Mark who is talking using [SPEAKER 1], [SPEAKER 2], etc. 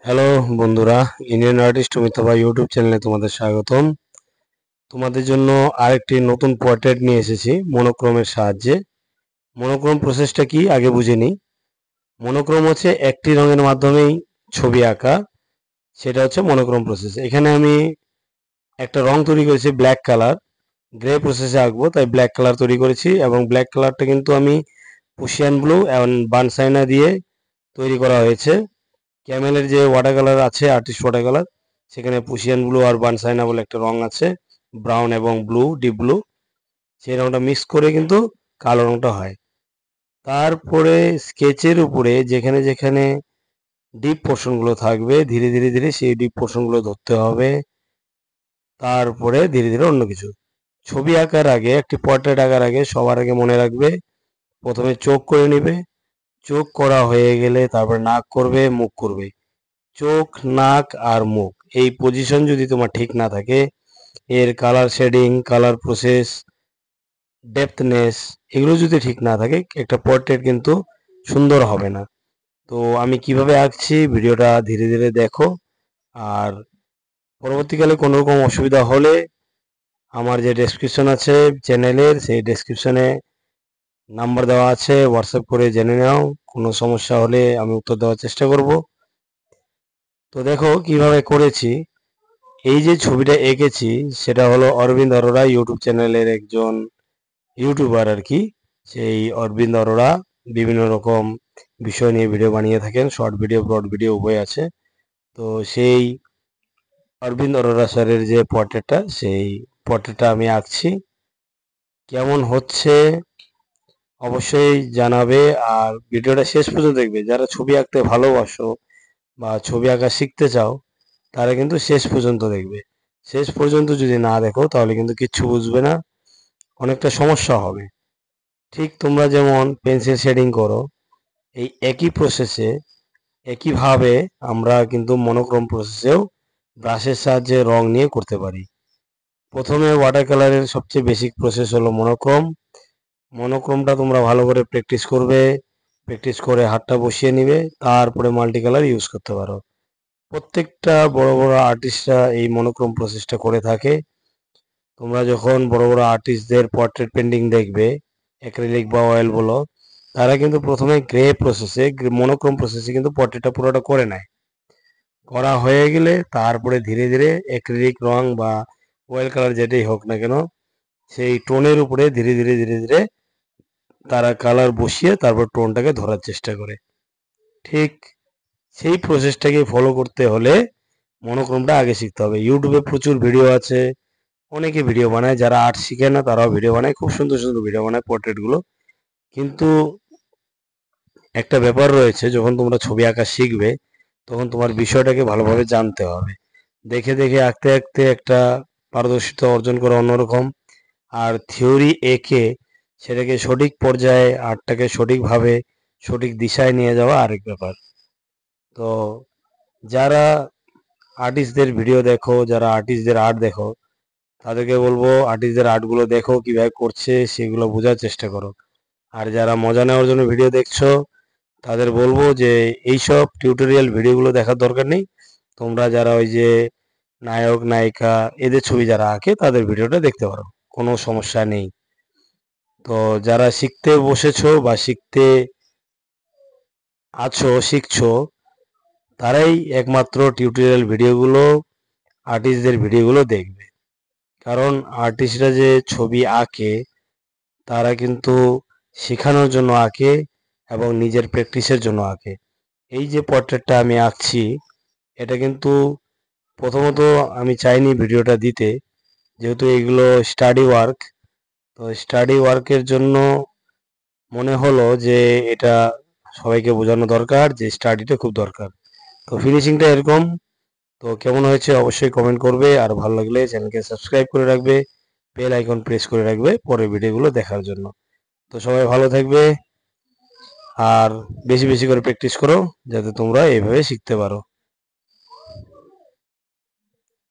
[SPEAKER 1] Hello বন্ধুরা, Indian artist Amitabh YouTube চ্যানেলে তোমাদের স্বাগতম। তোমাদের জন্য আরেকটি নতুন পোর্ট্রেট নিয়ে এসেছি মনোক্রোমের সাহায্যে। মনোক্রোম প্রসেসটা কি আগে বুঝে নিই। মনোক্রোম হচ্ছে একটি রঙের মাধ্যমেই ছবি আঁকা, সেটা হচ্ছে মনোক্রোম প্রসেস। এখানে আমি একটা রং তৈরি করেছি ব্ল্যাক কালার, গ্রে প্রসেসে আঁকবো তাই ব্ল্যাক কালার তৈরি করেছি, এবং ব্ল্যাক কালারটা কিন্তু আমি পুশিয়ান ব্লু এবং বার্নসাইনা দিয়ে তৈরি করা হয়েছে। ক্যামেলের যে ওয়াটার কালার আছে, আর্টিস্ট ওয়াটার কালার, সেখানে পুশিয়ান ব্লু আর বার্নসাইনা বলে একটা রং আছে, ব্রাউন এবং ব্লু, ডিপ ব্লু, সেই রংটা মিক্স করে কিন্তু কালো রংটা হয়। তারপরে স্কেচের উপরে যেখানে যেখানে ডিপ পোর্শনগুলো থাকবে ধীরে ধীরে ধীরে সেই ডিপ পোর্শনগুলো ধরতে হবে। তারপরে ধীরে ধীরে অন্য কিছু ছবি আঁকার আগে, একটি পোর্ট্রেট আঁকার আগে সবার আগে মনে রাখবে প্রথমে চোখ করে নিবে। চোখ করা হয়ে গেলে তারপর নাক করবে, মুখ করবে। চোখ, নাক আর মুখ, এই পজিশন যদি তোমার ঠিক না থাকে, এর কালার শেডিং, কালার প্রসেস, ডেপথনেস, এগুলো যদি ঠিক না থাকে, একটা পোর্ট্রেট কিন্তু সুন্দর হবে না। তো আমি কিভাবে আঁকছি ভিডিওটা ধীরে ধীরে দেখো। আর পরবর্তীকালে কোনো রকম অসুবিধা হলে আমার যে ডেসক্রিপশন আছে চ্যানেলের, সেই ডেসক্রিপশনে নাম্বার দেওয়া আছে, হোয়াটসঅ্যাপ করে জেনে নাও। কোনো সমস্যা হলে আমি উত্তর দেওয়ার চেষ্টা করব। তো দেখো কিভাবে করেছি। এই যে ছবিটা এঁকেছি সেটা হলো অরবিন্দ অরোরা, ইউটিউব চ্যানেলের একজন ইউটিউবার আর কি। সেই অরবিন্দ অরোরা বিভিন্ন রকম বিষয় নিয়ে ভিডিও বানিয়ে থাকেন, শর্ট ভিডিও, ব্রড ভিডিও উভয় আছে। তো সেই অরবিন্দ অরোরা স্যারের যে পোর্ট্রেটটা, সেই পোর্ট্রেটটা আমি আঁকছি। কেমন হচ্ছে অবশ্যই জানাবে, আর ভিডিওটা শেষ পর্যন্ত দেখবে। যারা ছবি আঁকতে ভালোবাসো বা ছবি আঁকা শিখতে চাও, তারা কিন্তু শেষ পর্যন্ত দেখবে। শেষ পর্যন্ত যদি না দেখো তাহলে কিন্তু কিচ্ছু বুঝবে না, অনেকটা সমস্যা হবে। ঠিক তোমরা যেমন পেন্সিল শেডিং করো, এই একই প্রসেসে, একইভাবে আমরা কিন্তু মনোক্রোম প্রসেসেও ব্রাশের সাহায্যে রং নিয়ে করতে পারি। প্রথমে ওয়াটার কালারের সবচেয়ে বেসিক প্রসেস হলো মনোক্রোম। মনোক্রোমটা তোমরা ভালো করে প্র্যাকটিস করবে, প্র্যাকটিস করে হাতটা বসিয়ে নিবে, তারপরে মাল্টি কালার ইউজ করতে পারো। প্রত্যেকটা বড় বড় আর্টিস্টরা এই মনোক্রোম প্রসেসটা করে থাকে। তোমরা যখন বড় বড় আর্টিস্টদের পোর্ট্রেট পেন্টিং দেখবে, অ্যাক্রিলিক বা অয়েল বলো, তারা কিন্তু প্রথমে গ্রে প্রসেসে, মনোক্রোম প্রসেসে কিন্তু পোর্ট্রেটটা পুরোটা করে নেয়। করা হয়ে গেলে তারপরে ধীরে ধীরে অ্যাক্রিলিক রং বা অয়েল কালার যেটাই হোক না কেন, সেই টোনের উপরে ধীরে ধীরে ধীরে ধীরে তারা কালার বসিয়ে তারপর টোনটাকে ধরার চেষ্টা করে। ঠিক সেই প্রসেসটাকে ফলো করতে হলে মনোক্রোমটা আগে শিখতে হবে। ইউটিউবে প্রচুর ভিডিও আছে, অনেকে ভিডিও বানায়, যারা আর্ট শিখে না তারাও ভিডিও বানায়, খুব সুন্দর সুন্দর ভিডিও বানায় পোর্ট্রেটগুলো। কিন্তু একটা ব্যাপার রয়েছে, যখন তোমরা ছবি আঁকা শিখবে তখন তোমার বিষয়টাকে ভালোভাবে জানতে হবে। দেখে দেখে আঁকতে আঁকতে একটা পারদর্শিতা অর্জন করা অন্যরকম, আর থিওরি এঁকে সেটাকে সঠিক পর্যায়ে, আর্টটাকে সঠিকভাবে সঠিক দিশায় নিয়ে যাওয়া আরেক ব্যাপার। তো যারা আর্টিস্টদের ভিডিও দেখো, যারা আর্টিস্টদের আর্ট দেখো, তাদেরকে বলবো আর্টিস্টদের আর্টগুলো দেখো কিভাবে করছে, সেগুলো বোঝার চেষ্টা করো। আর যারা মজা নেওয়ার জন্য ভিডিও দেখছো, তাদের বলবো যে এইসব টিউটোরিয়াল ভিডিওগুলো দেখার দরকার নেই। তোমরা যারা ওই যে নায়ক নায়িকা এদের ছবি যারা আঁকে তাদের ভিডিওটা দেখতে পারো, কোনো সমস্যা নেই। তো যারা শিখতে বসেছো বা শিখতে আছো, শিখছো, তারাই একমাত্র টিউটোরিয়াল ভিডিওগুলো, আর্টিস্টদের ভিডিওগুলো দেখবে। কারণ আর্টিস্টরা যে ছবি আঁকে, তারা কিন্তু শেখানোর জন্য আঁকে এবং নিজের প্র্যাকটিসের জন্য আঁকে। এই যে পোর্ট্রেটটা আমি আঁকছি, এটা কিন্তু প্রথমত আমি চাইনি ভিডিওটা দিতে, যেহেতু এগুলো স্টাডি ওয়ার্ক। তো স্টাডি ওয়ার্কের জন্য মনে হলো যে এটা সবাইকে বোঝানো দরকার যে স্টাডিটা খুব দরকার। তো ফিনিশিংটা এরকম। তো কেমন হয়েছে অবশ্যই কমেন্ট করবে, আর ভালো লাগলে চ্যানেলকে সাবস্ক্রাইব করে রাখবে, বেল আইকন প্রেস করে রাখবে পরের ভিডিওগুলো দেখার জন্য। তো সবাই ভালো থাকবে, আর বেশি বেশি করে প্র্যাকটিস করো যাতে তোমরা এইভাবে শিখতে পারো।